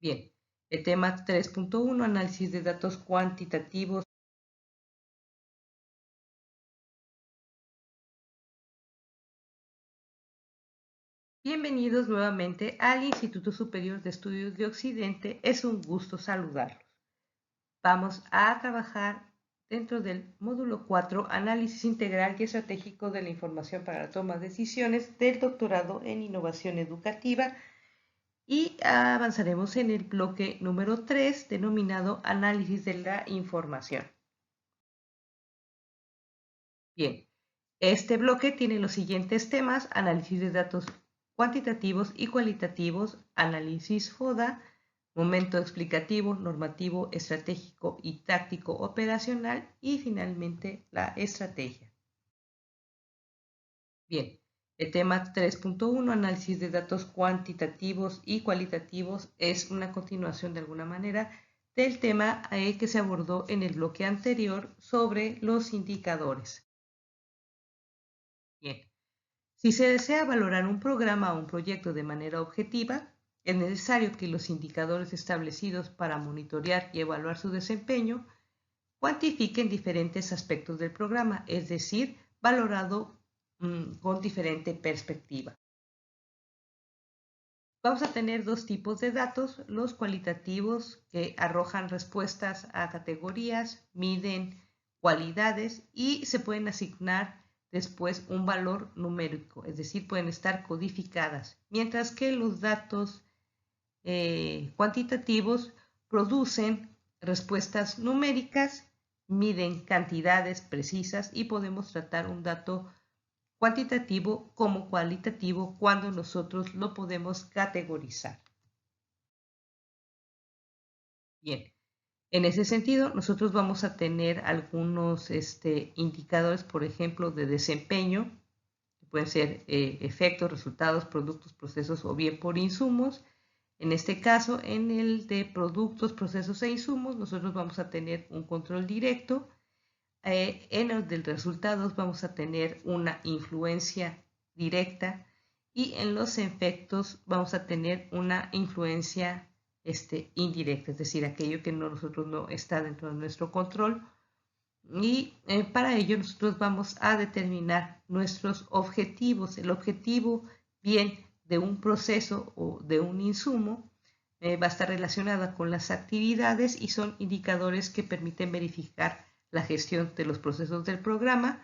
Bien, el tema 3.1, análisis de datos cuantitativos. Bienvenidos nuevamente al Instituto Superior de Estudios de Occidente. Es un gusto saludarlos. Vamos a trabajar dentro del módulo 4, análisis integral y estratégico de la información para la toma de decisiones del doctorado en innovación educativa, y avanzaremos en el bloque número 3, denominado análisis de la información. Bien, este bloque tiene los siguientes temas: análisis de datos cuantitativos y cualitativos, análisis FODA, momento explicativo, normativo, estratégico y táctico operacional, y finalmente la estrategia. Bien, el tema 3.1, análisis de datos cuantitativos y cualitativos, es una continuación de alguna manera del tema que se abordó en el bloque anterior sobre los indicadores. Bien, si se desea valorar un programa o un proyecto de manera objetiva, es necesario que los indicadores establecidos para monitorear y evaluar su desempeño cuantifiquen diferentes aspectos del programa, es decir, valorado con diferente perspectiva. Vamos a tener dos tipos de datos: los cualitativos, que arrojan respuestas a categorías, miden cualidades y se pueden asignar después un valor numérico, es decir, pueden estar codificadas, mientras que los datos cuantitativos producen respuestas numéricas, miden cantidades precisas y podemos tratar un dato cuantitativo como cualitativo cuando nosotros lo podemos categorizar. Bien, en ese sentido, nosotros vamos a tener algunos indicadores, por ejemplo, de desempeño, que pueden ser efectos, resultados, productos, procesos o bien por insumos. En este caso, en el de productos, procesos e insumos, nosotros vamos a tener un control directo. En el de resultados vamos a tener una influencia directa, y en los efectos vamos a tener una influencia indirecta, es decir, aquello que nosotros no está dentro de nuestro control. Y para ello nosotros vamos a determinar nuestros objetivos. El objetivo bien de un proceso o de un insumo va a estar relacionada con las actividades, y son indicadores que permiten verificar la gestión de los procesos del programa.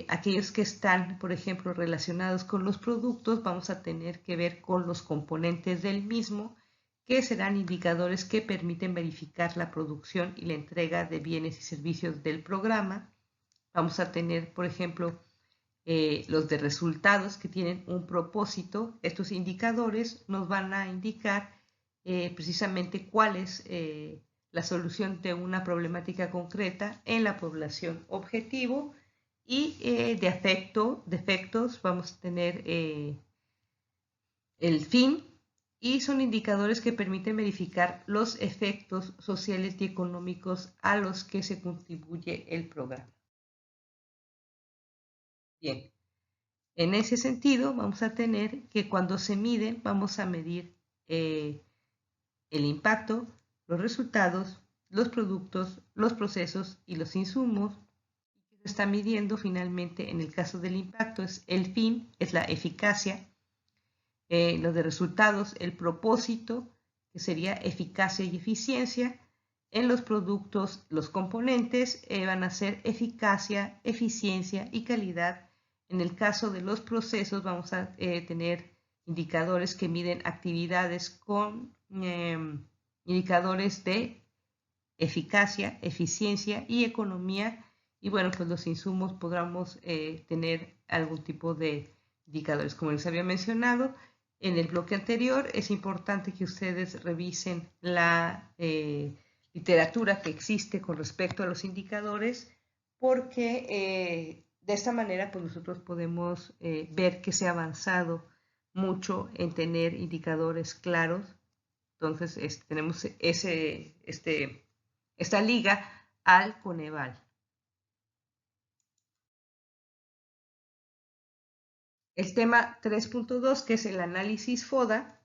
Aquellos que están, por ejemplo, relacionados con los productos, vamos a tener que ver con los componentes del mismo, que serán indicadores que permiten verificar la producción y la entrega de bienes y servicios del programa. Vamos a tener, por ejemplo, los de resultados, que tienen un propósito. Estos indicadores nos van a indicar precisamente cuál es la solución de una problemática concreta en la población objetivo. Y de efectos vamos a tener el fin, y son indicadores que permiten verificar los efectos sociales y económicos a los que se contribuye el programa. Bien, en ese sentido vamos a tener que cuando se miden, vamos a medir el impacto, los resultados, los productos, los procesos y los insumos. Se está midiendo finalmente, en el caso del impacto, es el fin, es la eficacia. Los de resultados, el propósito, que sería eficacia y eficiencia. En los productos, los componentes van a ser eficacia, eficiencia y calidad. En el caso de los procesos, vamos a tener indicadores que miden actividades con indicadores de eficacia, eficiencia y economía. Y bueno, pues los insumos podremos tener algún tipo de indicadores. Como les había mencionado en el bloque anterior, es importante que ustedes revisen la literatura que existe con respecto a los indicadores, porque de esta manera pues nosotros podemos ver que se ha avanzado mucho en tener indicadores claros. Entonces tenemos esta liga al Coneval. El tema 3.2, que es el análisis FODA,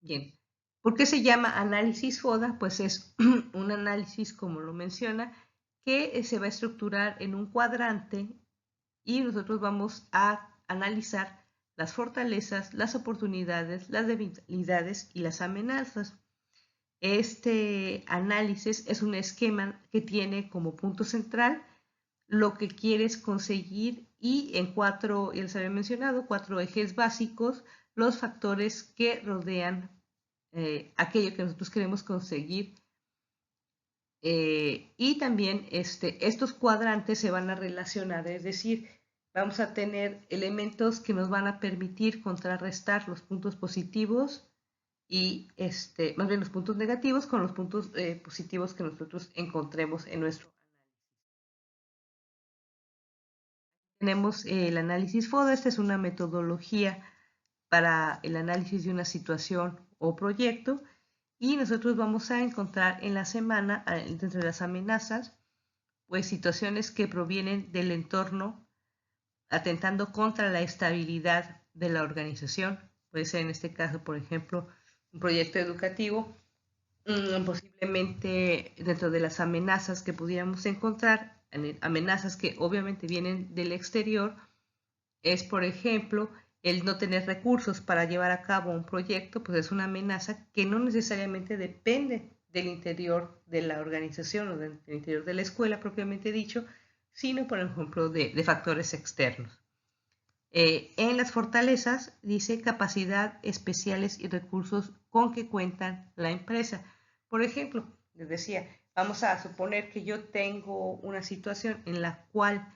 Bien, ¿por qué se llama análisis FODA? Pues es un análisis, como lo menciona, que se va a estructurar en un cuadrante y nosotros vamos a analizar las fortalezas, las oportunidades, las debilidades y las amenazas. Este análisis es un esquema que tiene como punto central lo que quieres conseguir y en cuatro, ya les había mencionado, cuatro ejes básicos, los factores que rodean aquello que nosotros queremos conseguir. Y también estos cuadrantes se van a relacionar, es decir, vamos a tener elementos que nos van a permitir contrarrestar los puntos positivos y más bien los puntos negativos con los puntos positivos que nosotros encontremos en nuestro análisis. Tenemos el análisis FODA, esta es una metodología para el análisis de una situación o proyecto y nosotros vamos a encontrar en la semana, dentro de las amenazas, pues situaciones que provienen del entorno atentando contra la estabilidad de la organización. Puede ser en este caso, por ejemplo, un proyecto educativo, posiblemente dentro de las amenazas que pudiéramos encontrar, amenazas que obviamente vienen del exterior, es, por ejemplo, el no tener recursos para llevar a cabo un proyecto, pues es una amenaza que no necesariamente depende del interior de la organización o del interior de la escuela propiamente dicho, sino, por ejemplo, de factores externos. En las fortalezas dice capacidad especiales y recursos con que cuentan la empresa. Por ejemplo, les decía, vamos a suponer que yo tengo una situación en la cual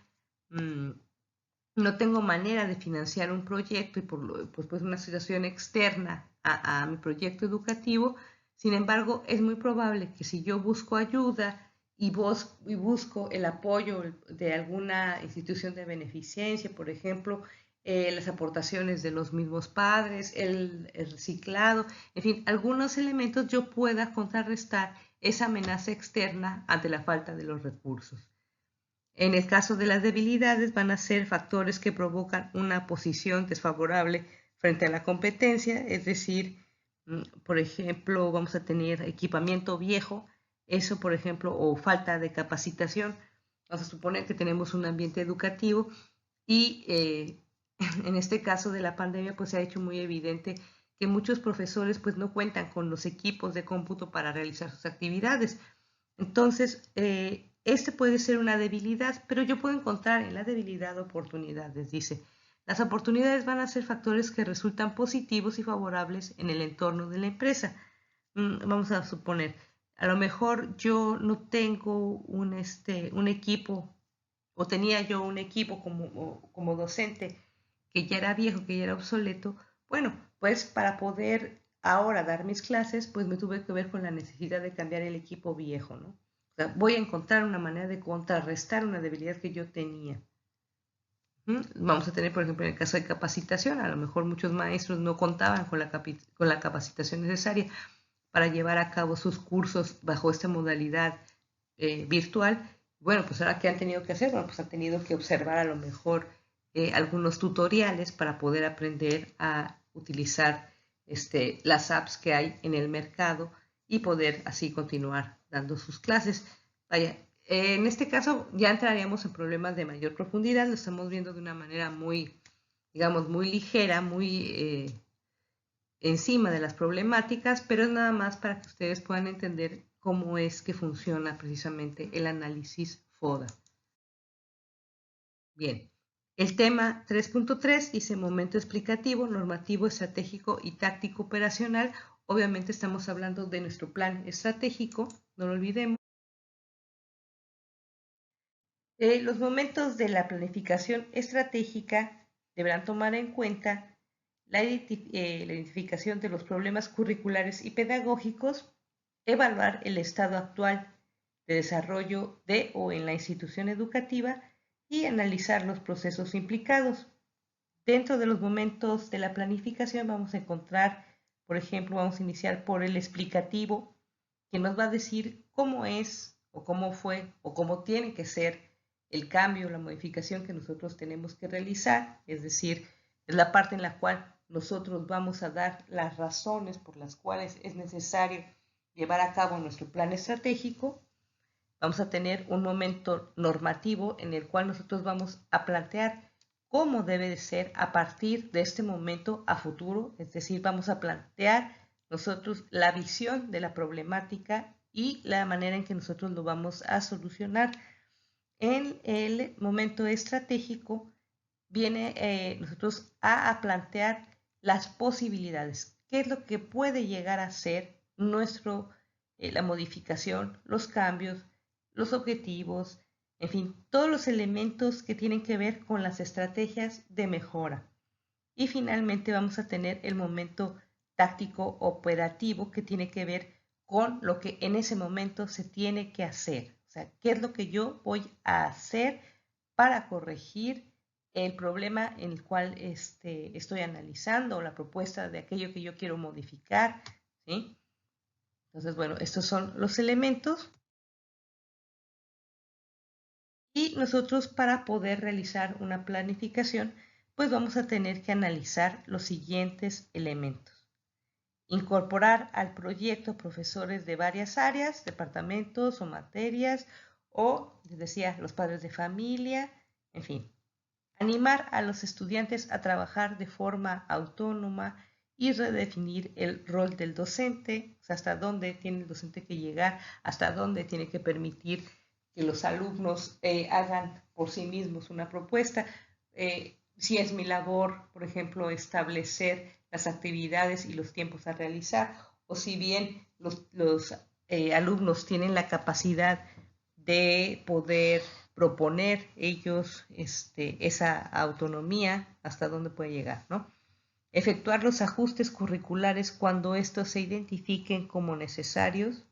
no tengo manera de financiar un proyecto y pues una situación externa a mi proyecto educativo. Sin embargo, es muy probable que si yo busco ayuda y busco el apoyo de alguna institución de beneficencia, por ejemplo, las aportaciones de los mismos padres, el reciclado, en fin, algunos elementos, yo pueda contrarrestar esa amenaza externa ante la falta de los recursos. En el caso de las debilidades van a ser factores que provocan una posición desfavorable frente a la competencia, es decir, por ejemplo, vamos a tener equipamiento viejo, eso por ejemplo, o falta de capacitación. Vamos a suponer que tenemos un ambiente educativo y en este caso de la pandemia pues se ha hecho muy evidente que muchos profesores pues no cuentan con los equipos de cómputo para realizar sus actividades. Entonces, este puede ser una debilidad, pero yo puedo encontrar en la debilidad oportunidades, dice. Las oportunidades van a ser factores que resultan positivos y favorables en el entorno de la empresa. Vamos a suponer, a lo mejor yo no tengo un equipo o tenía yo un equipo como docente que ya era viejo, que ya era obsoleto. Bueno, pues para poder ahora dar mis clases, pues me tuve que ver con la necesidad de cambiar el equipo viejo, ¿no? O sea, voy a encontrar una manera de contrarrestar una debilidad que yo tenía. Vamos a tener, por ejemplo, en el caso de capacitación, a lo mejor muchos maestros no contaban con la capacitación necesaria para llevar a cabo sus cursos bajo esta modalidad virtual. Bueno, pues ahora, ¿qué han tenido que hacer? Bueno, pues han tenido que observar a lo mejor algunos tutoriales para poder aprender a utilizar las apps que hay en el mercado y poder así continuar dando sus clases. Vaya, en este caso ya entraríamos en problemas de mayor profundidad, lo estamos viendo de una manera muy, digamos, muy ligera, muy encima de las problemáticas, pero es nada más para que ustedes puedan entender cómo es que funciona precisamente el análisis FODA. Bien, el tema 3.3 dice momento explicativo, normativo, estratégico y táctico operacional. Obviamente estamos hablando de nuestro plan estratégico, no lo olvidemos. Los momentos de la planificación estratégica deberán tomar en cuenta la identificación de los problemas curriculares y pedagógicos, evaluar el estado actual de desarrollo de o en la institución educativa y analizar los procesos implicados. Dentro de los momentos de la planificación vamos a encontrar, por ejemplo, vamos a iniciar por el explicativo, que nos va a decir cómo es o cómo fue o cómo tiene que ser el cambio, la modificación que nosotros tenemos que realizar, es decir, es la parte en la cual nosotros vamos a dar las razones por las cuales es necesario llevar a cabo nuestro plan estratégico. Vamos a tener un momento normativo en el cual nosotros vamos a plantear cómo debe de ser a partir de este momento a futuro, es decir, vamos a plantear nosotros la visión de la problemática y la manera en que nosotros lo vamos a solucionar. En el momento estratégico viene nosotros a plantear las posibilidades, qué es lo que puede llegar a ser la modificación, los cambios, los objetivos, en fin, todos los elementos que tienen que ver con las estrategias de mejora. Y finalmente vamos a tener el momento táctico operativo que tiene que ver con lo que en ese momento se tiene que hacer. O sea, qué es lo que yo voy a hacer para corregir el problema en el cual estoy analizando o la propuesta de aquello que yo quiero modificar, ¿sí? Entonces, bueno, estos son los elementos. Y nosotros para poder realizar una planificación, pues vamos a tener que analizar los siguientes elementos. Incorporar al proyecto profesores de varias áreas, departamentos o materias, o, les decía, los padres de familia, en fin. Animar a los estudiantes a trabajar de forma autónoma y redefinir el rol del docente, o sea, hasta dónde tiene el docente que llegar, hasta dónde tiene que permitir que los alumnos hagan por sí mismos una propuesta. Si es mi labor, por ejemplo, establecer las actividades y los tiempos a realizar, o si bien los alumnos tienen la capacidad de poder proponer ellos esa autonomía hasta dónde puede llegar, ¿no? Efectuar los ajustes curriculares cuando estos se identifiquen como necesarios,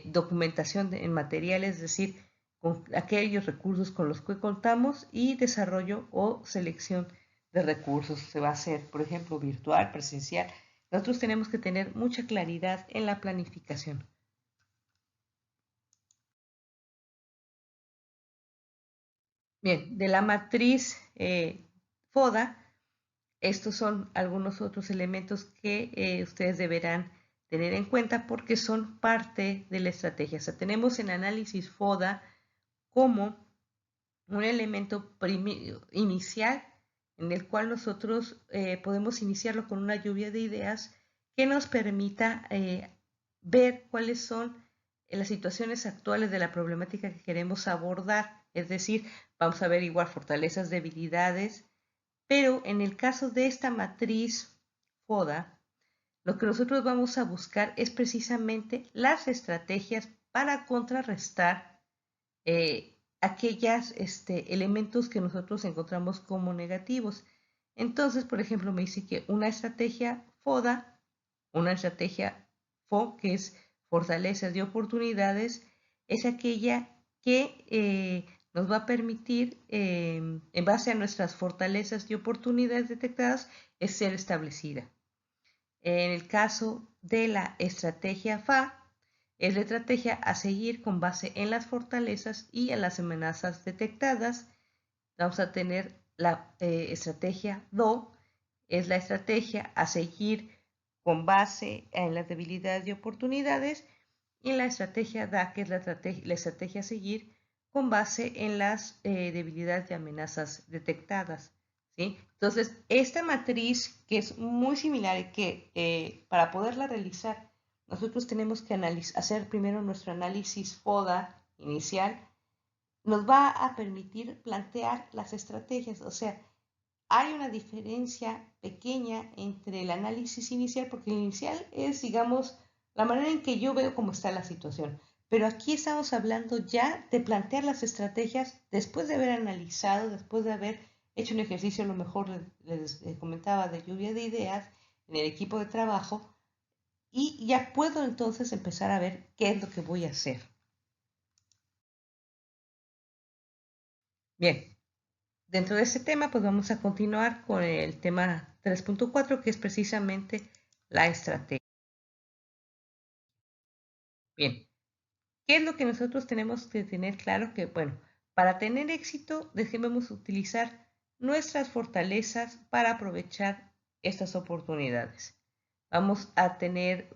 documentación en materiales, es decir, con aquellos recursos con los que contamos y desarrollo o selección de recursos. Se va a hacer, por ejemplo, virtual, presencial. Nosotros tenemos que tener mucha claridad en la planificación. Bien, de la matriz FODA, estos son algunos otros elementos que ustedes deberán tener en cuenta porque son parte de la estrategia. O sea, tenemos el análisis FODA como un elemento inicial en el cual nosotros podemos iniciarlo con una lluvia de ideas que nos permita ver cuáles son las situaciones actuales de la problemática que queremos abordar. Es decir, vamos a averiguar fortalezas, debilidades, pero en el caso de esta matriz FODA, lo que nosotros vamos a buscar es precisamente las estrategias para contrarrestar aquellos elementos que nosotros encontramos como negativos. Entonces, por ejemplo, me dice que una estrategia FODA, una estrategia FO, que es fortalezas y oportunidades, es aquella que nos va a permitir, en base a nuestras fortalezas y oportunidades detectadas, es ser establecida. En el caso de la estrategia FA, es la estrategia a seguir con base en las fortalezas y en las amenazas detectadas. Vamos a tener la estrategia DO, es la estrategia a seguir con base en las debilidades y oportunidades, y la estrategia DA, que es la estrategia a seguir con base en las debilidades y amenazas detectadas. ¿Sí? Entonces, esta matriz, que es muy similar y que para poderla realizar, nosotros tenemos que hacer primero nuestro análisis FODA inicial, nos va a permitir plantear las estrategias. O sea, hay una diferencia pequeña entre el análisis inicial, porque el inicial es, digamos, la manera en que yo veo cómo está la situación. Pero aquí estamos hablando ya de plantear las estrategias después de haber analizado, después de haber hecho un ejercicio, a lo mejor les comentaba, de lluvia de ideas en el equipo de trabajo, y ya puedo entonces empezar a ver qué es lo que voy a hacer. Bien, dentro de este tema, pues vamos a continuar con el tema 3.4, que es precisamente la estrategia. Bien, ¿qué es lo que nosotros tenemos que tener claro? Que, bueno, para tener éxito debemos utilizar nuestras fortalezas para aprovechar estas oportunidades. Vamos a tener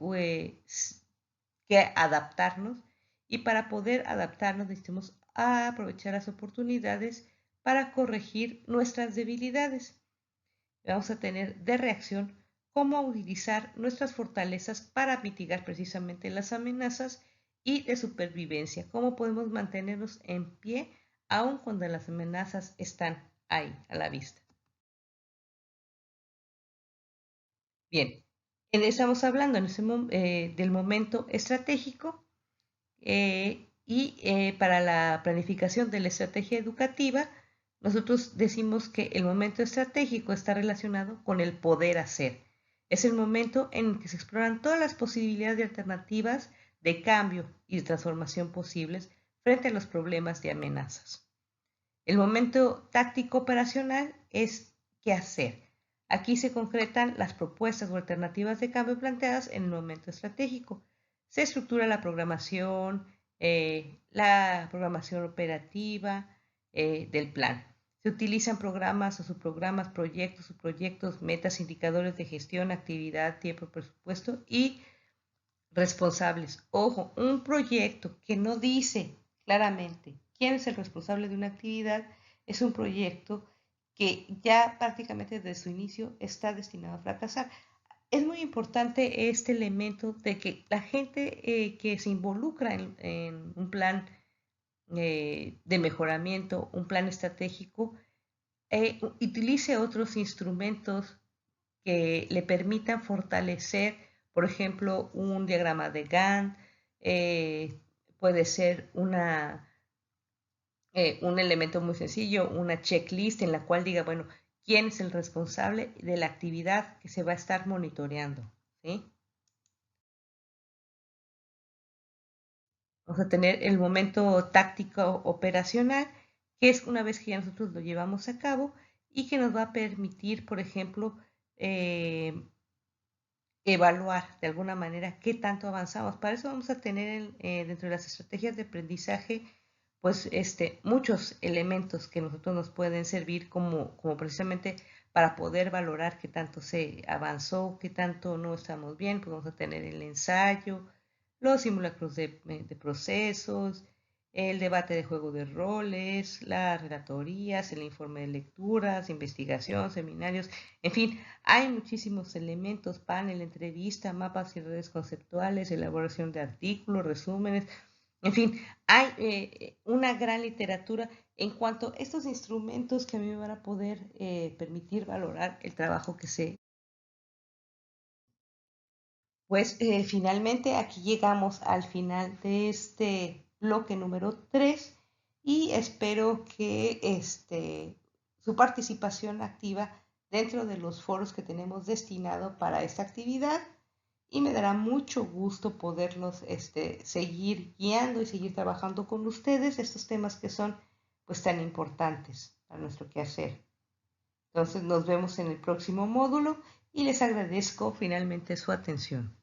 que adaptarnos y para poder adaptarnos necesitamos aprovechar las oportunidades para corregir nuestras debilidades. Vamos a tener de reacción cómo utilizar nuestras fortalezas para mitigar precisamente las amenazas y de supervivencia, cómo podemos mantenernos en pie aun cuando las amenazas están ahí a la vista. Bien, estamos hablando del momento estratégico para la planificación de la estrategia educativa, nosotros decimos que el momento estratégico está relacionado con el poder hacer. Es el momento en el que se exploran todas las posibilidades de alternativas de cambio y de transformación posibles frente a los problemas de amenazas. El momento táctico operacional es qué hacer. Aquí se concretan las propuestas o alternativas de cambio planteadas en el momento estratégico. Se estructura la programación operativa del plan. Se utilizan programas o subprogramas, proyectos, metas, indicadores de gestión, actividad, tiempo, presupuesto y responsables. Ojo, un proyecto que no dice claramente quién es el responsable de una actividad es un proyecto que ya prácticamente desde su inicio está destinado a fracasar. Es muy importante este elemento de que la gente que se involucra en un plan de mejoramiento, un plan estratégico, utilice otros instrumentos que le permitan fortalecer, por ejemplo, un diagrama de Gantt, puede ser un elemento muy sencillo, una checklist en la cual diga, bueno, quién es el responsable de la actividad que se va a estar monitoreando, ¿sí? Vamos a tener el momento táctico operacional, que es una vez que ya nosotros lo llevamos a cabo y que nos va a permitir, por ejemplo, evaluar de alguna manera qué tanto avanzamos. Para eso vamos a tener dentro de las estrategias de aprendizaje, pues muchos elementos que nosotros nos pueden servir como precisamente para poder valorar qué tanto se avanzó, qué tanto no estamos bien. Pues vamos a tener el ensayo, los simulacros de procesos, el debate de juego de roles, las relatorías, el informe de lecturas, investigación, seminarios, en fin, hay muchísimos elementos, panel, entrevista, mapas y redes conceptuales, elaboración de artículos, resúmenes, en fin, hay una gran literatura en cuanto a estos instrumentos que a mí me van a poder permitir valorar el trabajo que se. Pues finalmente aquí llegamos al final de este bloque número 3 y espero que su participación activa dentro de los foros que tenemos destinado para esta actividad y me dará mucho gusto poderlos seguir guiando y seguir trabajando con ustedes estos temas que son pues tan importantes para nuestro quehacer. Entonces nos vemos en el próximo módulo y les agradezco finalmente su atención.